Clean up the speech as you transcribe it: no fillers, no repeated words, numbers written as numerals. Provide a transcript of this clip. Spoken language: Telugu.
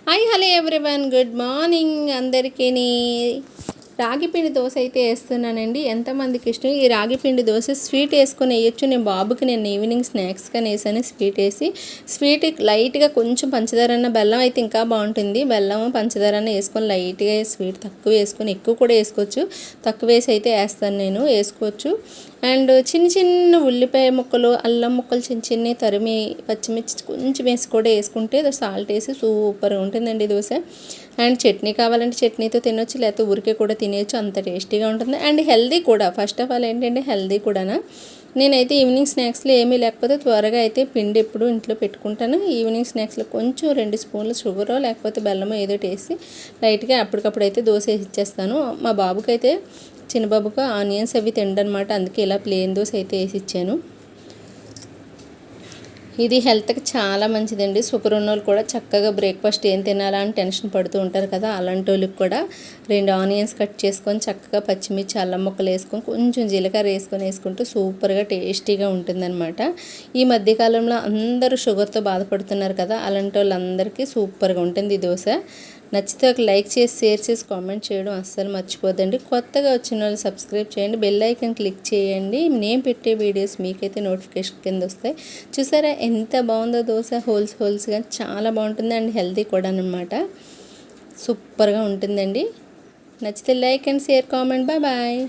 Hi hello everyone, good morning అందరికీ. రాగిపిండి దోశ అయితే వేస్తున్నానండి. ఎంతమందికి ఇష్టం ఈ రాగిపిండి దోశ? స్వీట్ వేసుకొని వేయచ్చు. నేను బాబుకి ఈవినింగ్ స్నాక్స్గా వేసాను. స్వీట్ లైట్గా కొంచెం పంచదార అన్న, బెల్లం అయితే ఇంకా బాగుంటుంది. బెల్లం పంచదార అన్న వేసుకొని లైట్గా, స్వీట్ తక్కువ వేసుకొని, ఎక్కువ కూడా వేసుకోవచ్చు. తక్కువ వేసి అయితే వేస్తాను నేను, వేసుకోవచ్చు. అండ్ చిన్న చిన్న ఉల్లిపాయ ముక్కలు, అల్లం ముక్కలు చిన్న చిన్న తరిమి, పచ్చిమిర్చి కొంచెం వేసి కూడా వేసుకుంటే సాల్ట్ వేసి సూపర్గా ఉంటుందండి దోశ. అండ్ చట్నీ కావాలంటే చట్నీతో తినొచ్చు, లేకపోతే ఊరికే కూడా తినేయచ్చు. అంత టేస్టీగా ఉంటుంది అండ్ హెల్దీ కూడా. ఫస్ట్ ఆఫ్ ఆల్ ఏంటంటే హెల్దీ కూడా. నేనైతే ఈవినింగ్ స్నాక్స్లో ఏమీ లేకపోతే త్వరగా అయితే పిండి ఎప్పుడు ఇంట్లో పెట్టుకుంటాను. ఈవినింగ్ స్నాక్స్లో కొంచెం 2 స్పూన్లు షుగరో లేకపోతే బెల్లమో ఏదో వేసి లైట్గా అప్పటికప్పుడు అయితే దోశ వేసి ఇచ్చేస్తాను. మా బాబుకి అయితే, చిన్న బాబుకు ఆనియన్స్ అవి తిండనమాట, అందుకే ఇలా ప్లెయిన్ దోశ అయితే వేసి ఇచ్చాను. ఇది హెల్త్కి చాలా మంచిదండి. షుగర్ ఉన్న వాళ్ళు కూడా చక్కగా బ్రేక్ఫాస్ట్ ఏం తినాలా అని టెన్షన్ పడుతూ ఉంటారు కదా, అలాంటి వాళ్ళకి కూడా 2 ఆనియన్స్ కట్ చేసుకొని చక్కగా పచ్చిమిర్చి, అల్లం ముక్కలు వేసుకొని కొంచెం జీలకర్ర వేసుకుంటూ సూపర్గా టేస్టీగా ఉంటుందన్నమాట. ఈ మధ్యకాలంలో అందరూ షుగర్తో బాధపడుతున్నారు కదా, అలాంటి వాళ్ళందరికీ సూపర్గా ఉంటుంది ఈ దోశ. నచ్చితే ఒక లైక్ చేసి, షేర్ చేసి, కామెంట్ చేయడం అస్సలు మర్చిపోద్దండి. కొత్తగా వచ్చిన వాళ్ళు సబ్స్క్రైబ్ చేయండి, బెల్ ఐకాన్ క్లిక్ చేయండి. నేను పెట్టే వీడియోస్ మీకైతే నోటిఫికేషన్ కింద వస్తాయి. చూసారా ఎంత బాగుందో దోశ, హోల్స్గా చాలా బాగుంటుంది అండ్ హెల్తీ కూడా అనమాట. సూపర్గా ఉంటుందండి. నచ్చితే like and share, comment. Bye.